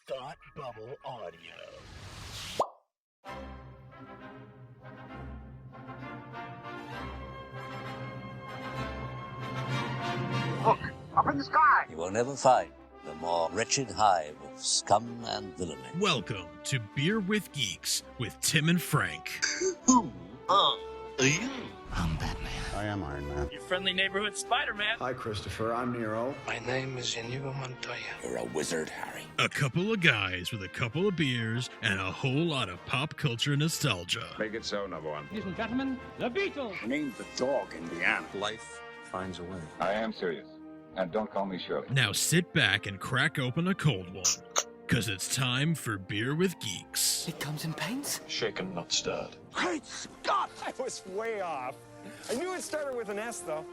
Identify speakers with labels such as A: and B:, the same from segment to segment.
A: Thought Bubble Audio.
B: Look, up in the sky!
C: You will never find the more wretched hive of scum and villainy.
D: Welcome to Beer with Geeks with Tim and Frank.
A: Who are you?
E: I'm Batman.
F: I am Iron Man.
G: Your friendly neighborhood Spider-Man.
F: Hi, Christopher. I'm Nero.
E: My name is Inigo Montoya.
C: You're a wizard, Harry.
D: A couple of guys with a couple of beers and a whole lot of pop culture nostalgia.
H: Make it so, number one.
G: Ladies and gentlemen, the Beatles.
F: Named the dog Indiana.
E: Life finds a way.
H: I am serious. And don't call me Shirley.
D: Now sit back and crack open a cold one, because it's time for Beer with Geeks.
E: It comes in paints?
H: Shaken, not stirred.
A: Great Scott!
I: I was way off. I knew it started with an S, though.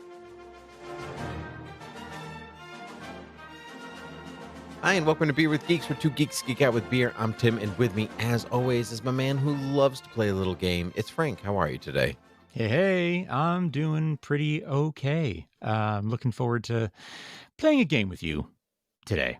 J: Hi, and welcome to Beer with Geeks, where two geeks geek out with beer. I'm Tim, and with me, as always, is my man who loves to play a little game. It's Frank. How are you today?
K: Hey, I'm doing pretty okay. I'm looking forward to playing a game with you today.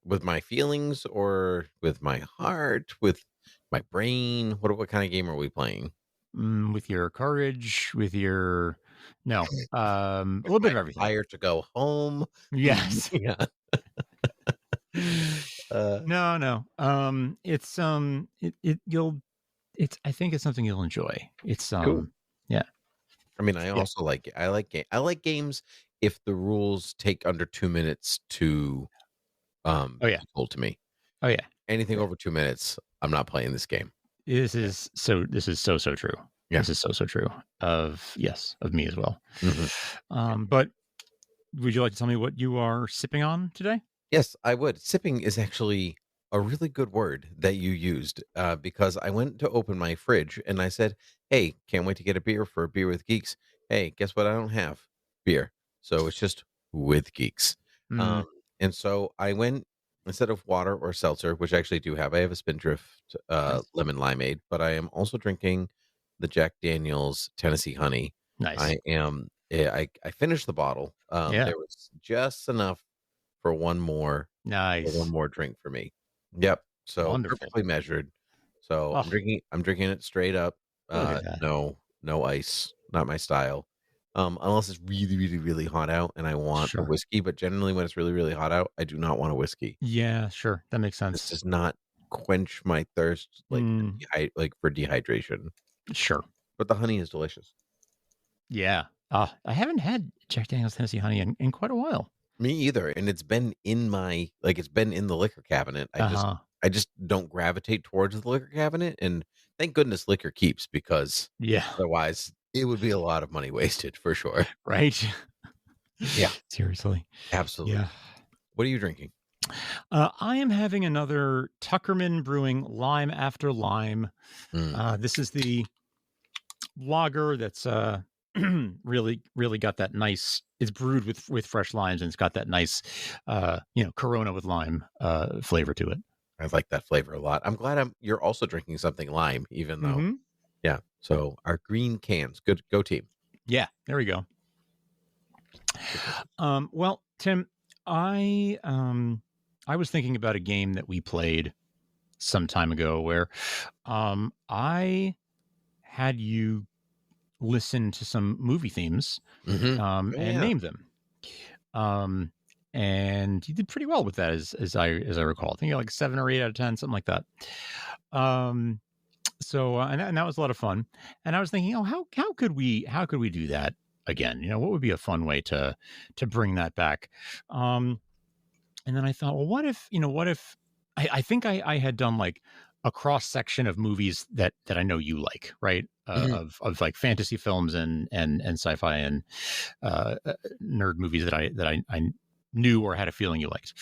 J: With my feelings, or with my heart, with my brain? What kind of game are we playing?
K: With your courage, with your... No, a little bit of everything.
J: Desire to go home?
K: Yes.
J: Yeah.
K: No. I think it's something you'll enjoy. It's
J: Cool.
K: Yeah.
J: I mean, I also like games if the rules take under 2 minutes to be told to me.
K: Oh yeah.
J: Anything over 2 minutes, I'm not playing this game.
K: This is so true.
J: Yeah.
K: This is so true of me as well.
J: Mm-hmm.
K: But would you like to tell me what you are sipping on today?
J: Yes, I would. Sipping is actually a really good word that you used, because I went to open my fridge and I said, hey, can't wait to get a beer for a Beer with Geeks. Hey, guess what? I don't have beer. So it's just with geeks. And so I went, instead of water or seltzer, which I actually do have, I have a Spindrift lemon limeade, but I am also drinking the Jack Daniel's Tennessee Honey.
K: Nice.
J: I finished the bottle. There was just enough for one more drink for me. Yep. So
K: Wonderful.
J: Perfectly measured. So I'm drinking it straight up. No ice, not my style. Unless it's really, really, really hot out and I want a whiskey, but generally when it's really, really hot out, I do not want a whiskey.
K: Yeah, sure. That makes sense.
J: This does not quench my thirst for dehydration.
K: Sure.
J: But the honey is delicious.
K: Yeah. I haven't had Jack Daniel's Tennessee Honey in quite a while.
J: Me either. And it's been in the liquor cabinet. I just don't gravitate towards the liquor cabinet. And thank goodness liquor keeps, because otherwise it would be a lot of money wasted for sure.
K: Right.
J: Yeah.
K: Seriously.
J: Absolutely.
K: Yeah.
J: What are you drinking?
K: I am having another Tuckerman Brewing Lime After Lime. This is the lager that's really, really got that nice. It's brewed with fresh limes, and it's got that nice, Corona with lime flavor to it.
J: I like that flavor a lot. I'm glad you're also drinking something lime, even though, yeah. So our green cans, go team.
K: Yeah, there we go. Well, Tim, I was thinking about a game that we played some time ago where I had you listen to some movie themes and name them. And you did pretty well with that, as I recall. I think you're like 7 or 8 out of 10, something like that. So and that was a lot of fun. And I was thinking, how could we do that again? What would be a fun way to bring that back? And then I thought, well, what if I think I had done like a cross section of movies that I know you like, right? Of like fantasy films and sci-fi and nerd movies that I knew or had a feeling you liked.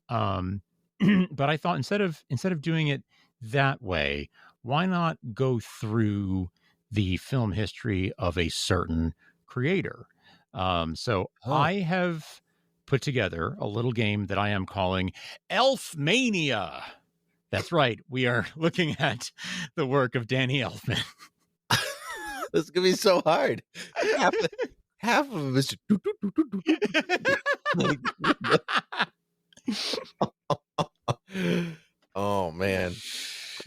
K: But I thought instead of doing it that way, why not go through the film history of a certain creator? I have put together a little game that I am calling Elf-Mania. That's right. We are looking at the work of Danny Elfman.
J: This is going to be so hard. Half of them is man.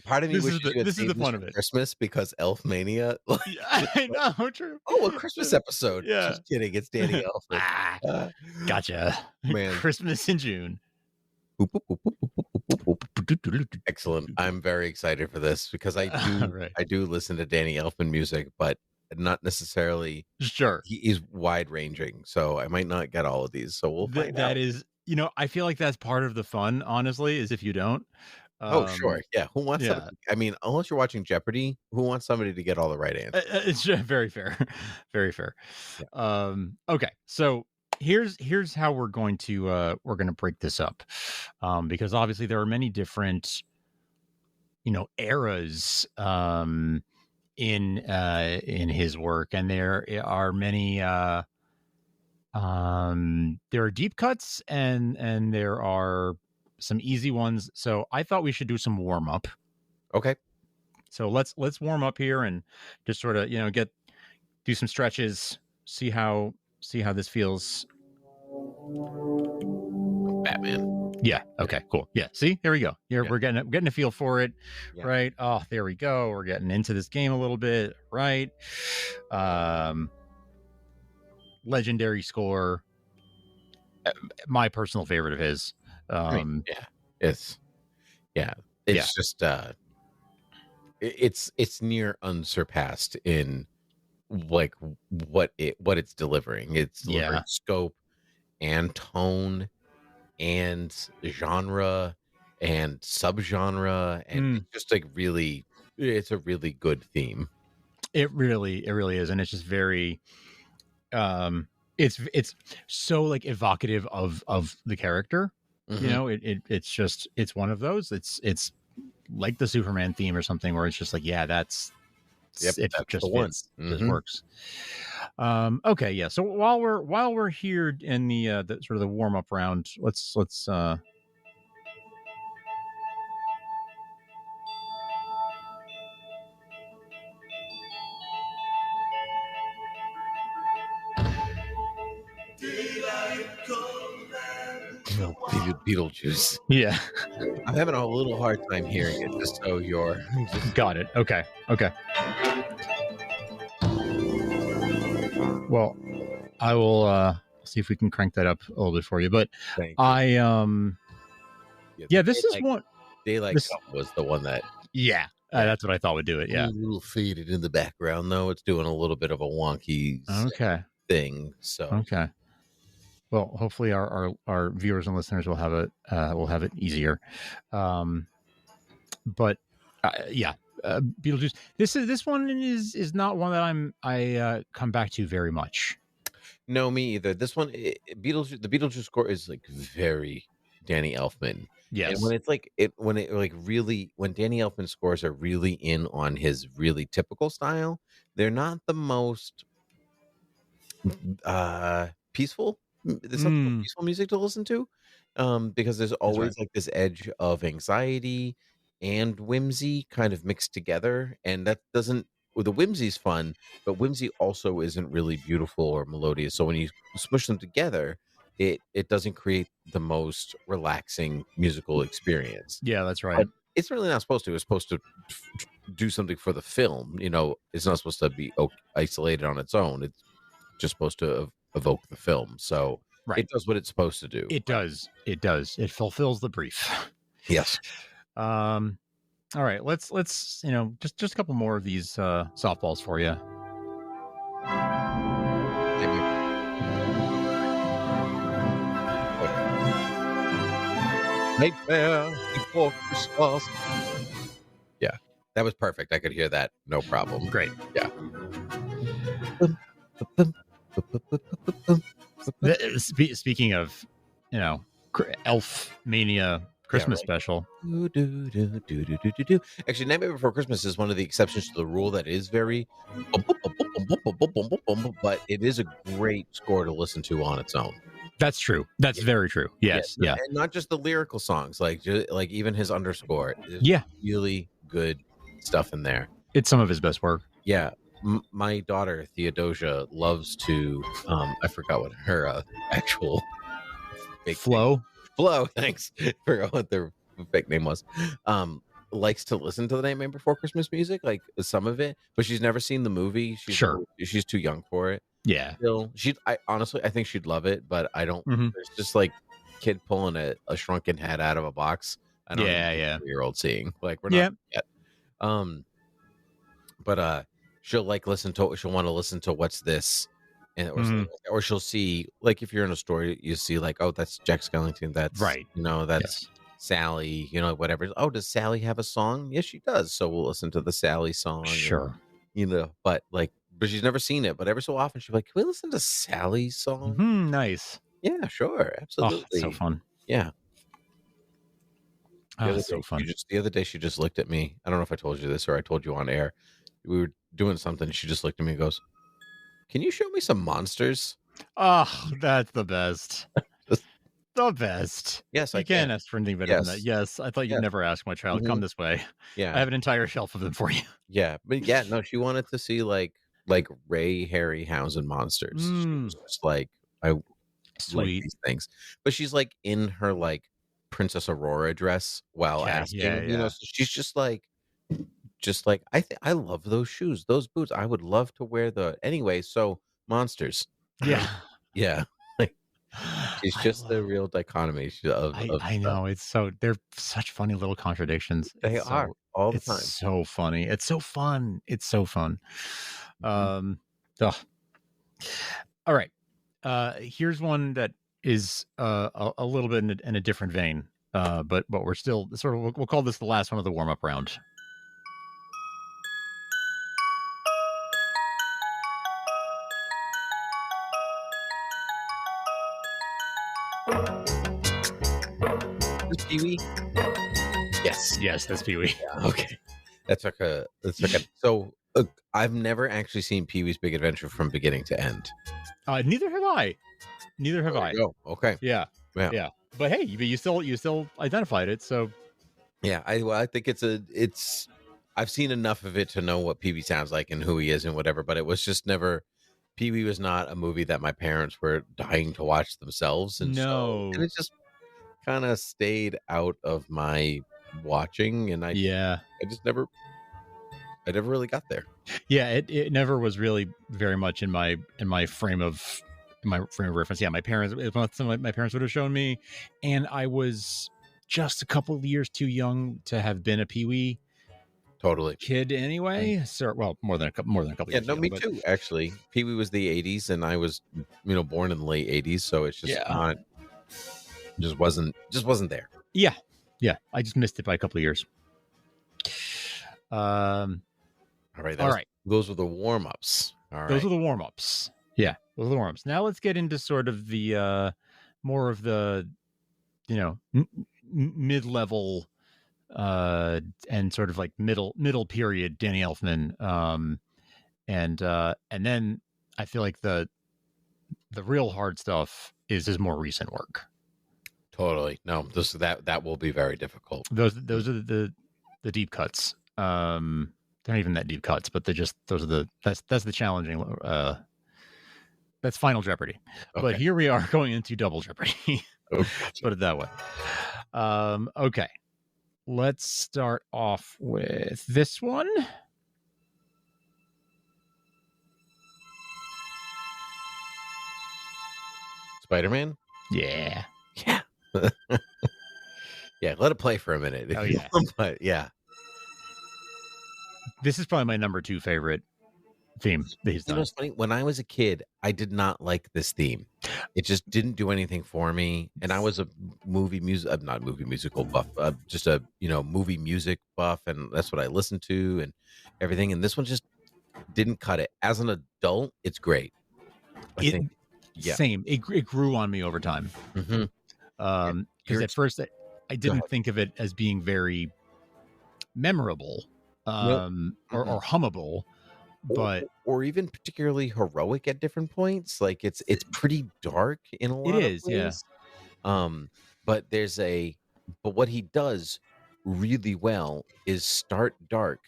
J: Part of me wishes you had
K: this is
J: saved
K: the
J: this
K: fun
J: for
K: of it.
J: Christmas because Elf-Mania.
K: Yeah, I know, true.
J: Oh, a Christmas episode.
K: Yeah.
J: Just kidding. It's Danny Elfman.
K: Gotcha.
J: Man.
K: Christmas in June.
J: Boop, boop, boop, boop, boop, boop, boop, boop. Excellent. I'm very excited for this because I do listen to Danny Elfman music, but not necessarily.
K: Sure.
J: He's wide ranging, so I might not get all of these. So we'll find out.
K: That is, I feel like that's part of the fun, honestly, is if you don't.
J: Sure. Yeah. Who wants somebody? I mean, unless you're watching Jeopardy, who wants somebody to get all the right answers?
K: It's very fair. Very fair. Yeah. Okay. So here's how we're going to break this up. Because obviously there are many different, eras in his work, and there are many there are deep cuts and there are some easy ones. So I thought we should do some warm up.
J: Okay.
K: So let's warm up here and just sort of, do some stretches, see how this feels.
J: Batman.
K: Yeah. Okay, cool. Yeah. See, there we go. We're getting a feel for it.
J: Yeah.
K: Right. Oh, there we go. We're getting into this game a little bit. Right. Legendary score. My personal favorite of his.
J: It's just it's near unsurpassed in like what it's delivering. It's delivering scope and tone and genre and subgenre, and it's just like really, it's a really good theme.
K: It really is, and it's just very it's so like evocative of the character.
J: Mm-hmm.
K: It's one of those. It's like the Superman theme or something where it's just like, that's just fits. This works. Okay, yeah. So while we're here in the sort of the warm up round, let's
J: Beetlejuice.
K: Yeah.
J: I'm having a little hard time hearing it, just so you're
K: got it. Okay. Well, I will see if we can crank that up a little bit for you. But this is one.
J: Daylight Come was the one that.
K: Yeah, that's what I thought would do it. Yeah,
J: a little faded in the background, though. It's doing a little bit of a wonky thing. So
K: okay. Well, hopefully our viewers and listeners will have it easier. But Beetlejuice. This one is not one that I come back to very much.
J: No, me either. This one, the Beetlejuice score is like very Danny Elfman.
K: Yes.
J: And when Danny Elfman scores are really in on his really typical style, they're not the most peaceful. There's some peaceful music to listen to, because there's always like this edge of anxiety and whimsy kind of mixed together, and that doesn't. Well, the whimsy's fun, but whimsy also isn't really beautiful or melodious. So when you smush them together, it doesn't create the most relaxing musical experience.
K: Yeah, that's right.
J: But it's really not supposed to. It's supposed to do something for the film. It's not supposed to be isolated on its own. It's just supposed to evoke the film. So it does what it's supposed to do.
K: It does. It fulfills the brief.
J: Yes.
K: All right, let's just a couple more of these softballs for you.
J: Nightmare Before Christmas. Yeah, that was perfect. I could hear that, no problem.
K: Great.
J: Yeah.
K: Speaking of, Elf-Mania Christmas special.
J: Actually, Nightmare Before Christmas is one of the exceptions to the rule that is very, but it is a great score to listen to on its own.
K: That's true. That's very true. Yes. Yeah.
J: And not just the lyrical songs, like even his underscore. Really good stuff in there.
K: It's some of his best work.
J: Yeah. My daughter Theodosia loves to. I forgot what her actual
K: Flo.
J: Thanks. I forgot what their fake name was. likes to listen to the Nightmare Before Christmas music, like some of it, but she's never seen the movie. She's too young for it.
K: Yeah.
J: Still, I honestly, I think she'd love it, but I don't.
K: Mhm.
J: It's just like kid pulling a shrunken head out of a box. I don't know 3-year-old seeing, like, we're not yet. But she'll like she'll want to listen to What's This, and or she'll see, like, if you're in a store, you see like, oh, that's Jack Skellington, that's
K: right,
J: that's Sally, whatever. Oh, does Sally have a song? Yes, she does. So we'll listen to the Sally song.
K: Sure.
J: But she's never seen it. But every so often she'll be like, can we listen to Sally's song?
K: Nice.
J: Yeah, sure. Absolutely.
K: Oh, so fun.
J: Yeah.
K: So fun.
J: The other day, she just looked at me. I don't know if I told you this or I told you on air. We were doing something. She just looked at me and goes, can you show me some monsters?
K: Oh, that's the best. The best.
J: Yes,
K: I can't ask for anything better than that. Yes, I thought you'd never ask my child. Come this way.
J: Yeah,
K: I have an entire shelf of them for you.
J: Yeah, but no, she wanted to see like Ray Harryhausen monsters. She was just like, I like these things, but she's like in her like Princess Aurora dress while asking, so she's just like I love those shoes, those boots. I would love to wear anyway. So monsters, yeah. It's just the real dichotomy of
K: I know. They're such funny little contradictions.
J: They are all the time.
K: It's so funny. It's so fun. It's so fun. All right. Here's one that is a little bit in a different vein. But we're still sort of, we'll call this the last one of the warm-up round.
J: This Pee-wee?
K: Yes, that's Pee-wee.
J: Yeah, okay. That's like a so I've never actually seen Pee-wee's Big Adventure from beginning to end.
K: Neither have I.
J: Oh, okay.
K: Yeah. But hey, you still identified it, so
J: yeah. I think it's I've seen enough of it to know what Pee-wee sounds like and who he is and whatever, but it was just never. Pee-wee was not a movie that my parents were dying to watch themselves, and
K: no,
J: and it just kind of stayed out of my watching, and I never really got there.
K: Yeah, it never was really very much in my frame of reference. Yeah, my parents would have shown me, and I was just a couple of years too young to have been a Pee-wee kid anyway. So, well, more than a couple years.
J: Yeah, no, me too. Actually, Pee-wee was the '80s, and I was born in the late '80s, so it's just not. Just wasn't there.
K: Yeah. I just missed it by a couple of years.
J: All right. Those were the warm-ups. All right.
K: Those are the warm-ups. Yeah, those are the warm-ups. Now let's get into sort of the more of the mid-level and sort of like middle period Danny Elfman. And then I feel like the real hard stuff is his more recent work.
J: Totally. No, that will be very difficult.
K: Those are the deep cuts. They're not even that deep cuts, but that's the challenging. That's Final Jeopardy. Okay. But here we are going into Double Jeopardy. Let's put it that way. Okay. Let's start off with this one.
J: Spider-Man?
K: Yeah.
J: Yeah, let it play for a minute.
K: Oh, yeah.
J: But yeah.
K: This is probably my number 2 favorite theme that he's done.
J: It's funny. When I was a kid, I did not like this theme. It just didn't do anything for me. And I was a movie musical buff, just a movie music buff, and that's what I listened to and everything. And this one just didn't cut it. As an adult, it's great. I think. Yeah.
K: Same. It grew on me over time.
J: Mm-hmm.
K: Because at first I didn't think of it as being very memorable or hummable, but
J: or even particularly heroic at different points. Like it's pretty dark in a lot of ways.
K: Yeah.
J: But what he does really well is start dark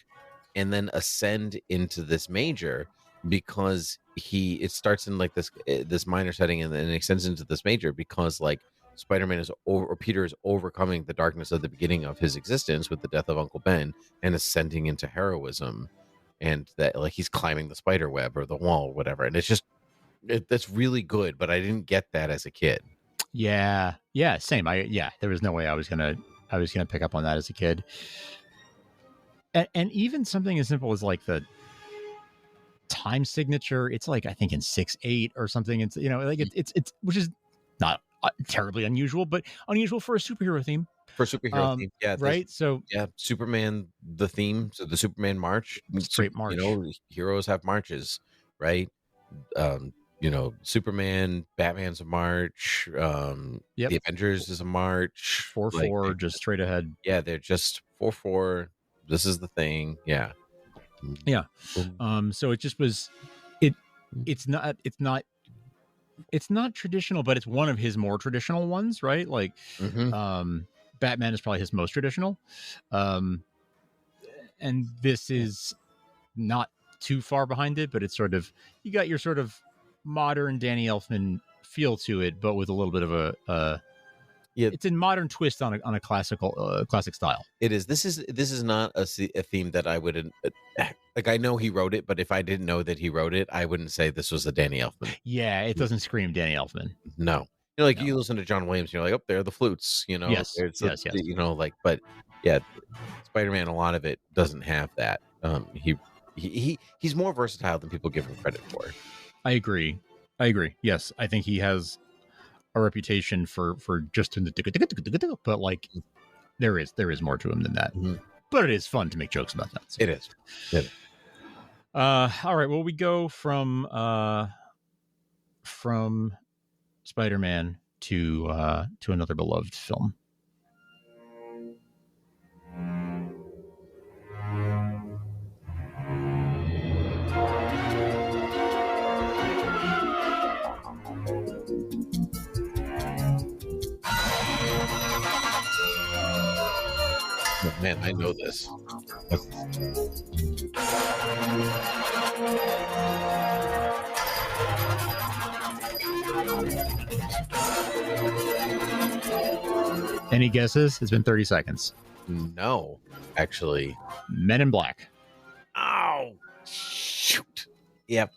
J: and then ascend into this major, because it starts in like this minor setting and then it extends into this major, because like Spider-Man is or Peter is overcoming the darkness of the beginning of his existence with the death of Uncle Ben and ascending into heroism, and that like he's climbing the spider web or the wall or whatever, and it's just that's really good. But I didn't get that as a kid.
K: Yeah, same. There was no way I was gonna pick up on that as a kid. And even something as simple as like the time signature, it's like I think in 6/8 or something. It's like it's which is not terribly unusual, but unusual for a superhero theme.
J: For superhero theme, yeah,
K: right. So
J: yeah, Superman the theme, so the Superman march,
K: straight march.
J: Heroes have marches, right? Superman, Batman's a march. The Avengers is a march.
K: 4/4, just straight ahead.
J: Yeah, they're just 4/4. This is the thing. Yeah.
K: So it just was. It's not traditional, but it's one of his more traditional ones, right? Like, Batman is probably his most traditional, and this is not too far behind it, but it's sort of, you got your sort of modern Danny Elfman feel to it, but with a little bit of a it's a modern twist on a classic style.
J: It is. This is not a theme that I would like. I know he wrote it, but if I didn't know that he wrote it, I wouldn't say this was a Danny Elfman.
K: Yeah, it doesn't scream Danny Elfman.
J: No, you listen to John Williams, you're like, oh, there are the flutes,
K: Yes. Yes.
J: but yeah, Spider-Man, a lot of it doesn't have that. He's more versatile than people give him credit for.
K: I agree. Yes, I think he has a reputation for just in the but like there is more to him than that. But it is fun to make jokes about that. So.
J: It is.
K: All right. Well, we go from Spider-Man to another beloved film.
J: Oh, man, I know this.
K: Any guesses? It's been 30 seconds.
J: No, actually.
K: Men in Black.
J: Oh, shoot. Yep.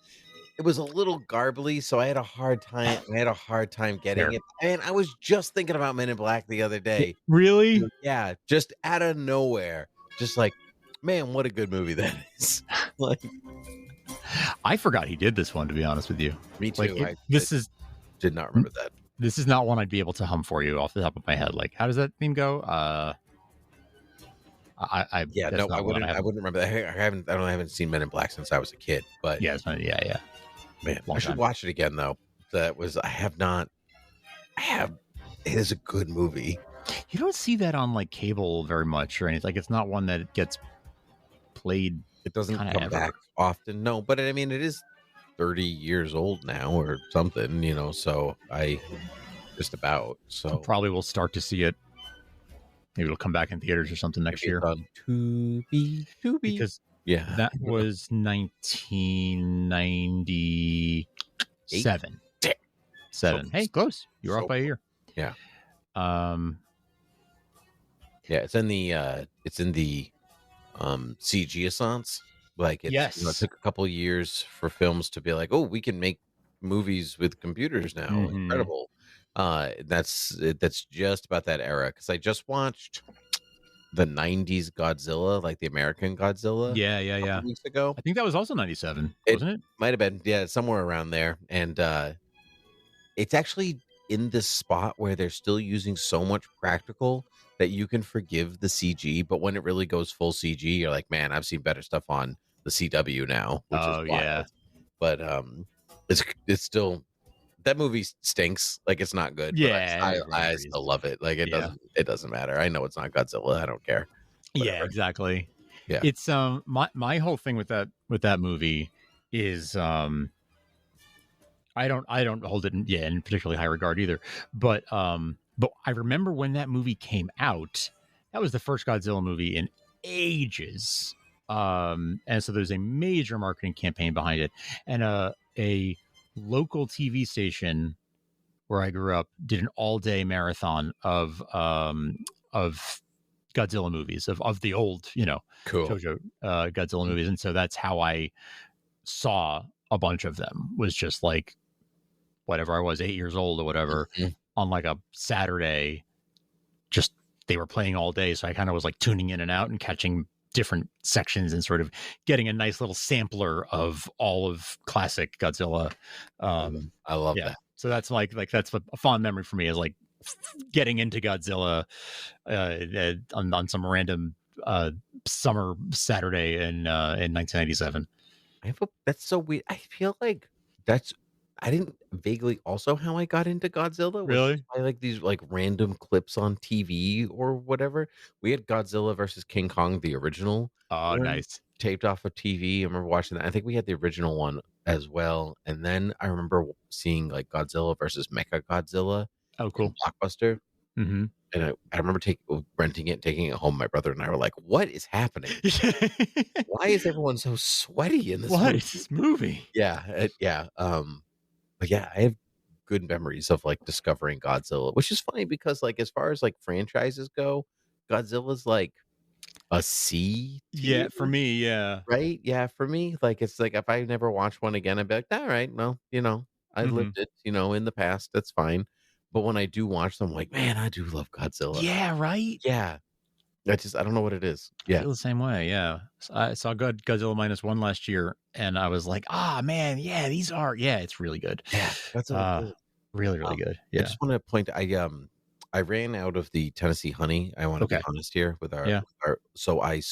J: It was a little garbly, so I had a hard time getting it. And I was just thinking about Men in Black the other day.
K: Really?
J: Yeah, just out of nowhere. Just like, man, what a good movie that is. Like,
K: I forgot he did this one, to be honest with you.
J: Me too.
K: Like,
J: did not remember that.
K: This is not one I'd be able to hum for you off the top of my head. Like, how does that theme go? I wouldn't remember that. I haven't seen Men in Black since I was a kid. But yeah.
J: Man, I should watch it again though. I have. It is a good movie.
K: You don't see that on like cable very much or anything. Like, it's not one that gets played.
J: It doesn't come back often. No, but I mean, it is 30 years old now or something. So I just about. So
K: probably will start to see it. Maybe it'll come back in theaters or something next year.
J: To be.
K: Because that was 1997. 7. Hey, close. You're off by a year.
J: Yeah. It's in the CG assance. Like, it took a couple of years for films to be like, oh, we can make movies with computers now. Incredible. That's just about that era, because I just watched the 90s Godzilla, like the American Godzilla.
K: Yeah.
J: Weeks ago.
K: I think that was also 97, wasn't it?
J: Might have been. Yeah, somewhere around there. And it's actually in this spot where they're still using so much practical that you can forgive the CG, but when it really goes full CG, you're like, man, I've seen better stuff on the CW now. Which is wild.
K: Yeah.
J: But it's still, that movie stinks. Like, it's not good.
K: Yeah,
J: but I still love it. Like, it doesn't matter. I know it's not Godzilla. I don't care. Whatever.
K: Yeah, exactly.
J: Yeah.
K: It's my whole thing with that movie is I don't hold it in particularly high regard either. But I remember when that movie came out, that was the first Godzilla movie in ages. And so there's a major marketing campaign behind it, and a local TV station where I grew up, did an all-day marathon of Godzilla movies, of the old,
J: Cool.
K: JoJo Godzilla movies, and so that's how I saw a bunch of them. Was just like whatever I was, 8 years old or whatever, on like a Saturday. Just they were playing all day, so I kind of was like tuning in and out and catching different sections and sort of getting a nice little sampler of all of classic Godzilla.
J: I love that.
K: So that's like that's a fond memory for me, is like getting into Godzilla on some random summer Saturday in 1997.
J: That's so weird. I feel like I didn't vaguely also how I got into Godzilla.
K: Really?
J: I like these like random clips on TV or whatever. We had Godzilla versus King Kong, the original.
K: Oh,
J: one,
K: nice.
J: Taped off of TV. I remember watching that. I think we had the original one as well. And then I remember seeing like Godzilla versus Mecha Godzilla.
K: Oh, cool.
J: in Blockbuster.
K: Mm-hmm.
J: And I remember renting it, taking it home. My brother and I were like, "What is happening? Why is everyone so sweaty in this?
K: What
J: movie?
K: is this movie?"
J: Yeah, yeah. But yeah, I have good memories of like discovering Godzilla, which is funny because like as far as like franchises go, Godzilla's like a C
K: Yeah,
J: tier,
K: for me, yeah.
J: right? Yeah, for me, like it's like if I never watch one again, I'd be like, all right, well, I lived it, in the past. That's fine. But when I do watch them, I'm like, man, I do love Godzilla.
K: Yeah, right?
J: Yeah. I don't know what it is.
K: I
J: Yeah.
K: feel the same way, yeah. I saw Godzilla -1 last year, and I was like, man, yeah, it's really good.
J: Yeah. That's
K: really, really good.
J: I
K: Yeah.
J: just want to point I ran out of the Tennessee honey. I want to be honest here with our, so I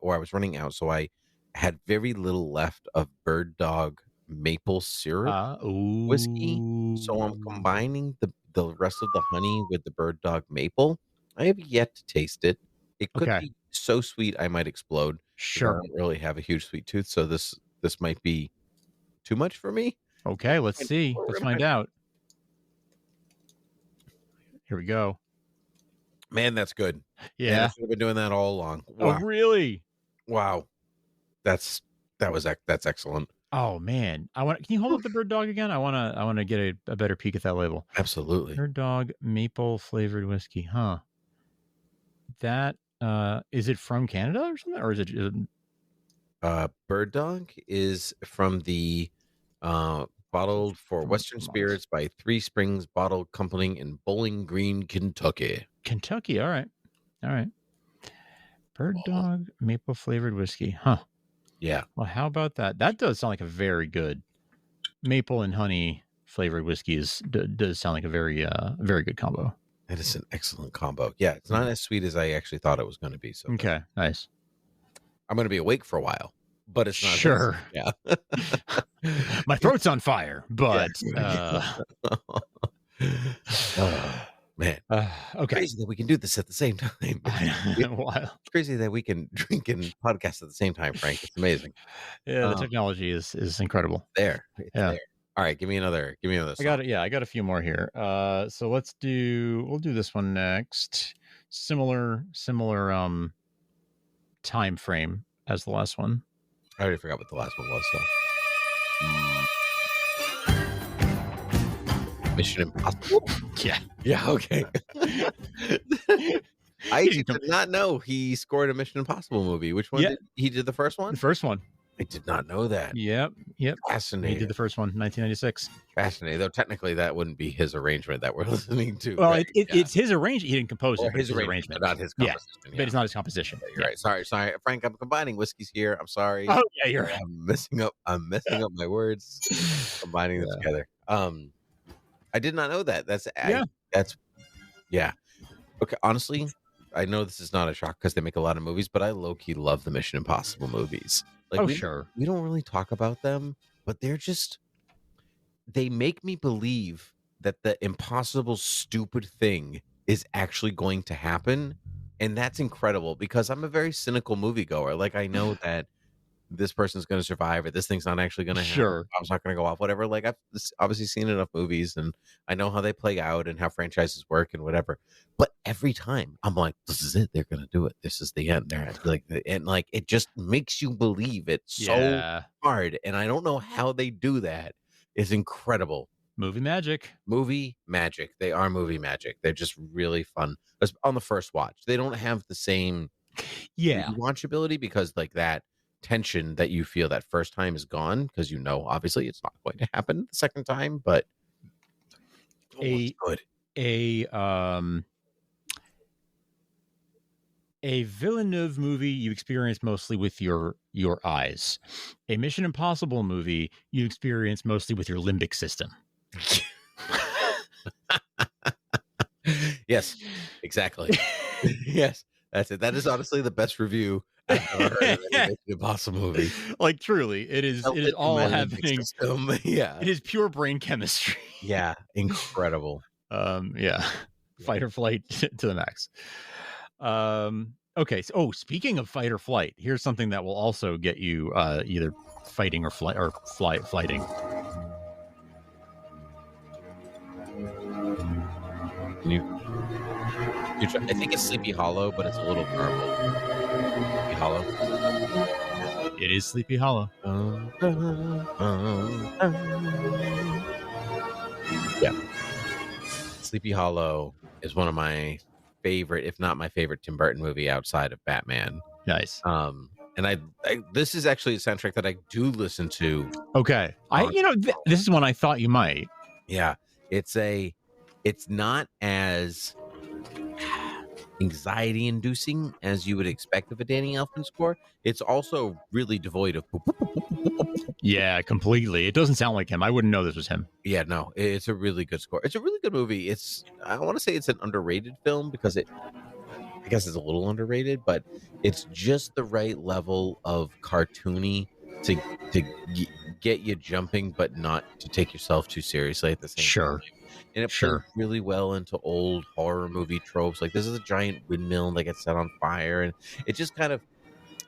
J: was running out. So I had very little left of Bird Dog maple syrup whiskey. So I'm combining the rest of the honey with the Bird Dog maple. I have yet to taste it. It could be so sweet I might explode.
K: Sure.
J: I don't really have a huge sweet tooth, so this might be too much for me.
K: Okay, let's see. Let's find out. Here we go.
J: Man, that's good.
K: Yeah.
J: Man, I should have been doing that all along. Wow.
K: Oh, really?
J: Wow. That's excellent.
K: Oh man. Can you hold up the Bird Dog again? I wanna get a better peek at that label.
J: Absolutely.
K: Bird Dog maple flavored whiskey. Huh. That is it from Canada or something? Or is it
J: Bird Dog is from the bottled for Western Spirits by Three Springs Bottle Company in Bowling Green, Kentucky.
K: Kentucky, all right. Bird Dog maple flavored whiskey. Huh.
J: Yeah.
K: Well, how about that? That does sound like a very good maple and honey flavored whiskey. Does sound like a very good combo.
J: That is an excellent combo. Yeah, it's not as sweet as I actually thought it was going to be. So
K: okay, nice.
J: I'm going to be awake for a while, but it's not.
K: Sure.
J: Yeah.
K: My throat's on fire, but
J: man,
K: okay.
J: Crazy that we can do this at the same time.
K: It's
J: crazy that we can drink and podcast at the same time, Frank. It's amazing.
K: Yeah, the technology is incredible.
J: There.
K: There.
J: All right, give me another song.
K: I got a few more here. So we'll do this one next. Similar time frame as the last one.
J: I already forgot what the last one was, so. Mission Impossible?
K: Yeah.
J: Yeah, okay. I did not know he scored a Mission Impossible movie. Which one?
K: Yeah.
J: He did the first one?
K: The first one.
J: I did not know that.
K: Yep.
J: Fascinating.
K: He did the first one, 1996.
J: Fascinating. Though technically that wouldn't be his arrangement that we're listening to.
K: Well,
J: right?
K: it's his arrangement. He didn't compose it.
J: His arrangement, not his composition.
K: Yeah, but it's not his composition.
J: You're right. Sorry, Frank. I'm combining whiskeys here. I'm sorry.
K: Oh yeah, you're right.
J: I'm messing up my words, combining them together. I did not know that. That's okay. Honestly, I know this is not a shock because they make a lot of movies, but I low-key love the Mission Impossible movies. Like,
K: sure.
J: We don't really talk about them, but they make me believe that the impossible, stupid thing is actually going to happen. And that's incredible because I'm a very cynical moviegoer. Like, I know that this person's going to survive or this thing's not actually going to happen.
K: Sure.
J: I was not going to go off, whatever. Like, I've obviously seen enough movies and I know how they play out and how franchises work and whatever. But every time I'm like, this is it. They're going to do it. This is the end. Like, it just makes you believe it so hard. And I don't know how they do that. It's incredible.
K: Movie magic.
J: Movie magic. They are movie magic. They're just really fun. On the first watch, they don't have the same rewatchability because like that tension that you feel that first time is gone because obviously it's not going to happen the second time, but it's good.
K: A Villeneuve movie you experience mostly with your eyes. A Mission Impossible movie you experience mostly with your limbic system.
J: Yes, exactly. Yes, that's it. That is honestly the best review I've ever heard of any Mission Impossible movie.
K: Like truly, it is all happening.
J: Yeah,
K: it is pure brain chemistry.
J: Yeah, incredible.
K: Fight or flight to the max. Okay. So, speaking of fight or flight, here's something that will also get you either fighting or flighting.
J: I think it's Sleepy Hollow, but it's a little garbled. Sleepy Hollow.
K: It is Sleepy Hollow.
J: Yeah. Sleepy Hollow is one of my favorite, if not my favorite, Tim Burton movie outside of Batman.
K: Nice.
J: And I this is actually a soundtrack that I do listen to.
K: Okay. This is one I thought you might.
J: Yeah. It's not as anxiety inducing as you would expect of a Danny Elfman score. It's also really devoid of
K: yeah, completely. It doesn't sound like him. I wouldn't know this was him.
J: Yeah, no, it's a really good score. It's a really good movie. I want to say it's an underrated film because I guess it's a little underrated, but it's just the right level of cartoony to get you jumping, but not to take yourself too seriously at the same time. And it plays really well into old horror movie tropes. Like this is a giant windmill that gets set on fire, and it just kind of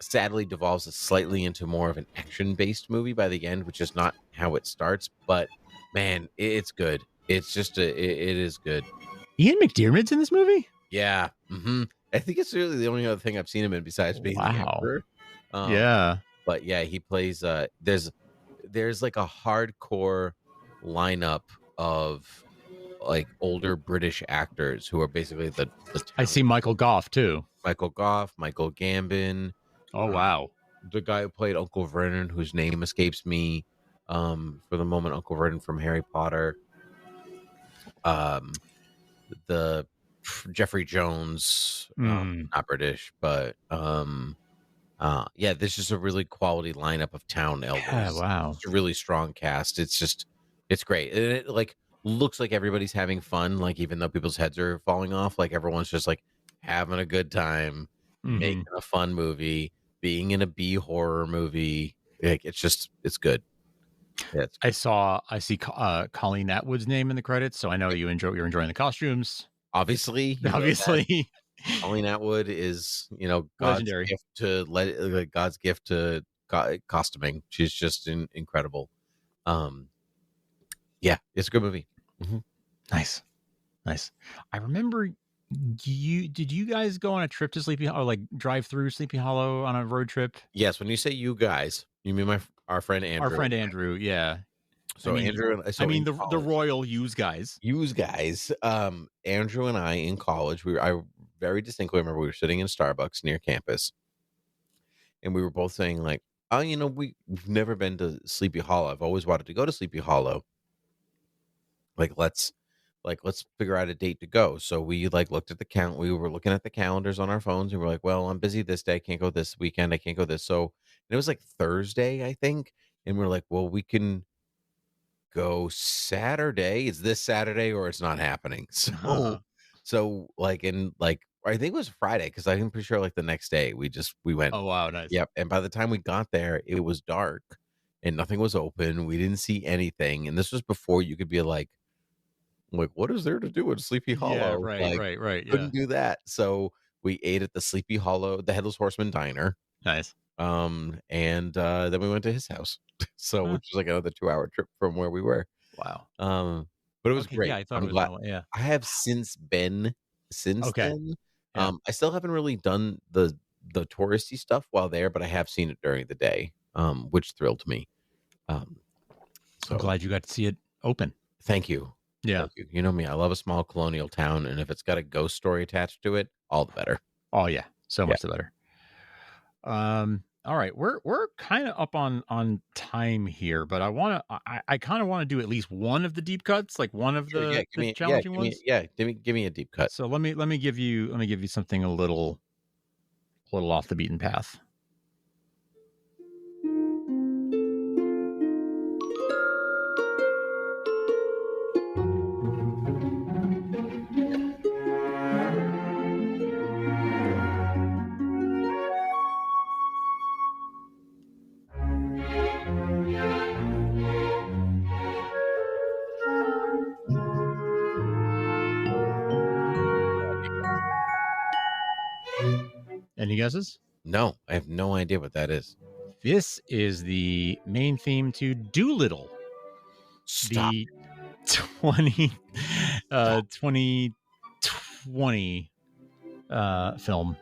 J: sadly devolves slightly into more of an action-based movie by the end, which is not how it starts. But man, it's good. It's just it is good.
K: Ian McDiarmid's in this movie?
J: Yeah. Mm-hmm. I think it's really the only other thing I've seen him in besides being the Emperor. But yeah, he plays. There's like a hardcore lineup of like older British actors who are basically the
K: I see Michael Goff too.
J: Michael Gambon.
K: Oh wow.
J: The guy who played Uncle Vernon, whose name escapes me for the moment, Uncle Vernon from Harry Potter. The Jeffrey Jones, not British, but there's just a really quality lineup of town elders.
K: Yeah, wow.
J: It's a really strong cast. It's great. And it like looks like everybody's having fun, like even though people's heads are falling off, like everyone's just like having a good time, making a fun movie, being in a B horror movie. Like it's good. Yeah,
K: I see Colleen Atwood's name in the credits, so I know you're enjoying the costumes.
J: Obviously. Colleen Atwood is,
K: legendary.
J: God's gift to costuming. She's just incredible. Yeah, it's a good movie. Mm-hmm.
K: Nice. I remember did you guys go on a trip to Sleepy Hollow, like drive through Sleepy Hollow on a road trip?
J: Yes. When you say you guys, you mean our friend Andrew.
K: Our friend Andrew, yeah.
J: So Andrew,
K: the royal use guys.
J: Andrew and I in college, I very distinctly remember we were sitting in Starbucks near campus, and we were both saying like, "Oh, we've never been to Sleepy Hollow. I've always wanted to go to Sleepy Hollow. Let's figure out a date to go." So we looked at the count. We were looking at the calendars on our phones, and we're like, "Well, I'm busy this day. I can't go this weekend. I can't go this." So and it was like Thursday, I think, and we're like, "Well, we can go Saturday. It's this Saturday, or it's not happening." So I think it was Friday because I'm pretty sure the next day we went.
K: Oh wow, nice.
J: Yep. And by the time we got there, it was dark and nothing was open. We didn't see anything, and this was before you could be like, what is there to do at Sleepy Hollow?
K: Yeah, right.
J: Couldn't do that. So we ate at the Sleepy Hollow, the Headless Horseman Diner.
K: Nice.
J: And then we went to his house. So which was like another 2-hour trip from where we were.
K: Wow.
J: But it was great.
K: Yeah, I thought
J: I'm
K: it was
J: glad.
K: yeah.
J: I have since then.
K: Yeah.
J: I still haven't really done the touristy stuff while there, but I have seen it during the day, which thrilled me.
K: So I'm glad you got to see it open.
J: Thank you.
K: Yeah.
J: Thank you. You know me. I love a small colonial town, and if it's got a ghost story attached to it, all the better.
K: Oh yeah, so much the better. All right, we're kind of up on time here, but I kind of want to do at least one of the deep cuts, like one of the challenging ones.
J: Give me a deep cut.
K: So let me give you something a little off the beaten path. Any guesses?
J: No, I have no idea what that is.
K: This is the main theme to Doolittle.
J: Stop.
K: The 2020 film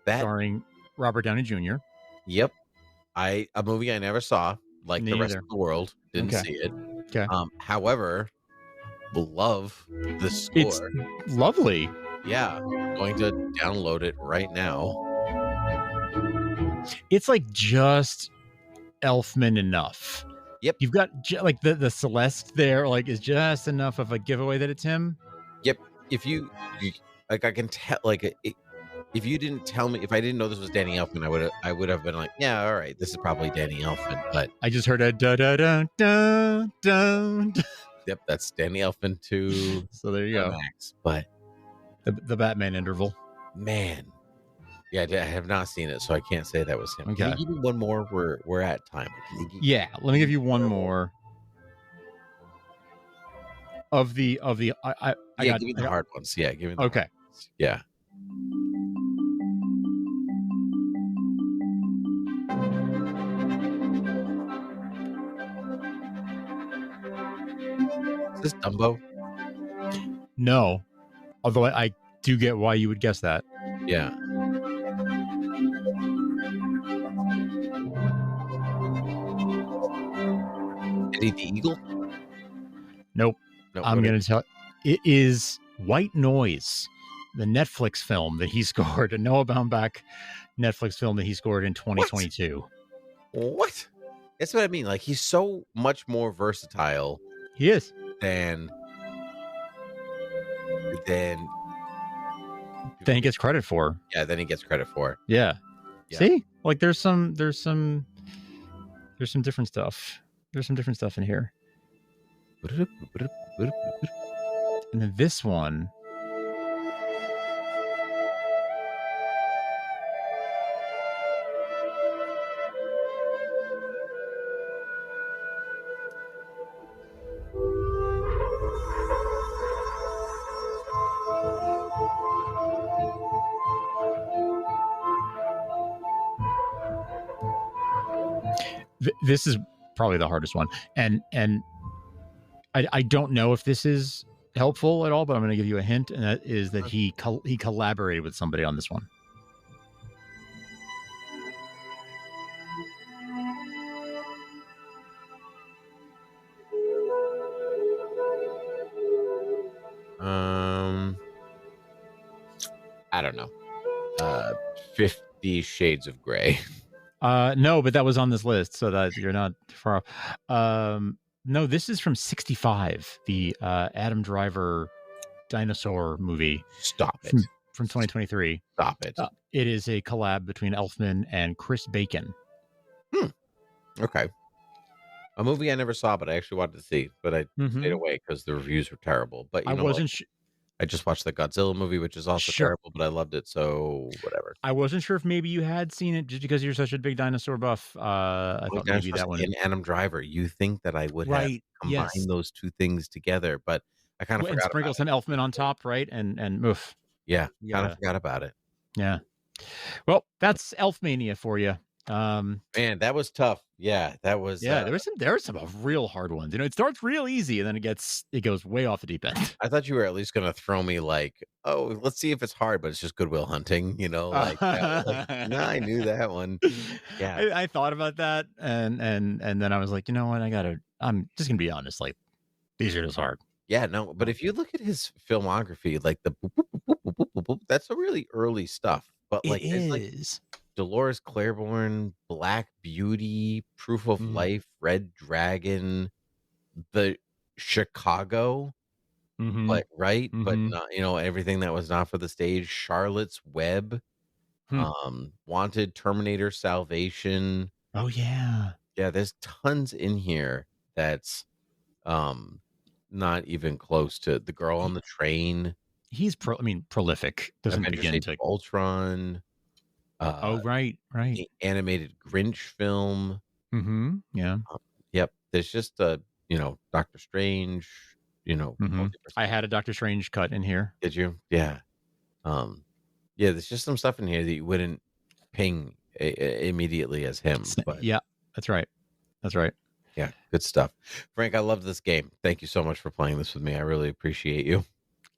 K: starring Robert Downey Jr.
J: Yep. A movie I never saw, like the rest of the world. Didn't see it.
K: Okay.
J: However, love the score.
K: It's lovely.
J: Yeah. Going to download it right now.
K: It's like just Elfman enough.
J: Yep.
K: You've got like the Celeste there, like is just enough of a giveaway that it's him.
J: Yep. If you like, I can tell. Like, if you didn't tell me, if I didn't know this was Danny Elfman, I would have been like, yeah, all right, this is probably Danny Elfman. But
K: I just heard a da da da da da.
J: Yep, that's Danny Elfman too.
K: So there you go.
J: Max, but
K: the Batman interval.
J: Man. Yeah, I have not seen it, so I can't say that was him.
K: Okay.
J: Can you give me one more? We're at time.
K: Yeah, let me give you one more. Of the I
J: give me the hard ones. Yeah, give me the
K: okay.
J: hard ones. Yeah. Is this Dumbo?
K: No. Although I do get why you would guess that.
J: Yeah. Eddie the Eagle?
K: Nope. I'm going to tell it is White Noise, the Netflix film that he scored, a Noah Baumbach Netflix film that he scored in 2022.
J: What? That's what I mean. Like, he's so much more versatile.
K: He is.
J: Than
K: he gets credit for.
J: Yeah, then he gets credit for.
K: Yeah. See? Like there's some different stuff. There's some different stuff in here. And then this one. This is probably the hardest one, and I don't know if this is helpful at all, but I'm going to give you a hint, and that is that he collaborated with somebody on this one.
J: I don't know. 50 Shades of Grey.
K: No, but that was on this list, so that you're not far off. No, this is from 65, the Adam Driver dinosaur movie.
J: Stop it.
K: From 2023.
J: Stop it.
K: It is a collab between Elfman and Chris Bacon.
J: Okay. A movie I never saw, but I actually wanted to see, but I stayed away because the reviews were terrible. But you know,
K: wasn't
J: I just watched the Godzilla movie, which is also terrible, but I loved it, so whatever.
K: I wasn't sure if maybe you had seen it just because you're such a big dinosaur buff. I thought maybe that one.
J: And Adam Driver, you think that I would have combined those two things together, but I kind of forgot. And
K: sprinkle some Elfman on top, right? And oof.
J: Yeah, kind of forgot about it.
K: Yeah. Well, that's Elf-Mania for you.
J: Man, that was tough. Yeah, that was.
K: Yeah, there were some real hard ones. You know, it starts real easy and then it goes way off the deep end.
J: I thought you were at least going to throw me like, oh, let's see if it's hard, but it's just Good Will Hunting. You know, like, no, I knew that one. Yeah,
K: I thought about that, and then I was like, you know what, I'm just gonna be honest. Like, these are just hard.
J: Yeah, no, but if you look at his filmography, like the boop, boop, boop, boop, boop, boop, boop, boop, that's the really early stuff. But
K: It
J: like, there's like
K: is.
J: Dolores Claiborne, Black Beauty, Proof of Life, Red Dragon, the Chicago, but but not, everything that was not for the stage. Charlotte's Web, Wanted, Terminator, Salvation.
K: Oh yeah.
J: Yeah, there's tons in here that's not even close to The Girl on the Train.
K: He's prolific. Doesn't
J: Avengers
K: begin
J: Age
K: to
J: of Ultron.
K: right.
J: The animated Grinch film.
K: Yeah.
J: Yep. There's just Doctor Strange,
K: I had a Doctor Strange cut in here.
J: Did you? Yeah. Yeah, there's just some stuff in here that you wouldn't ping immediately as him. But
K: yeah, that's right. That's right.
J: Yeah, good stuff. Frank, I love this game. Thank you so much for playing this with me. I really appreciate you.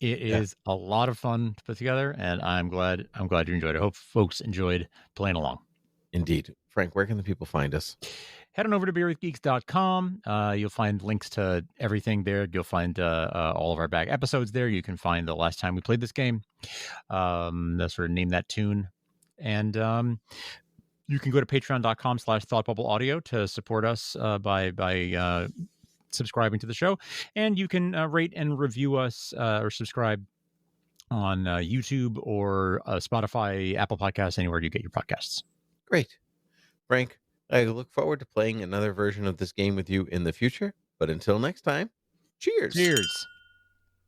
K: It is a lot of fun to put together, and I'm glad you enjoyed it. I hope folks enjoyed playing along.
J: Indeed. Frank, where can the people find us?
K: Head on over to beerwithgeeks.com. You'll find links to everything there. You'll find all of our back episodes there. You can find the last time we played this game. Sort of name that tune. And you can go to patreon.com/thoughtbubbleaudio to support us by subscribing to the show. And you can rate and review us or subscribe on YouTube or Spotify, Apple Podcasts, anywhere you get your podcasts.
J: Great. Frank, I look forward to playing another version of this game with you in the future. But until next time, cheers.
K: Cheers.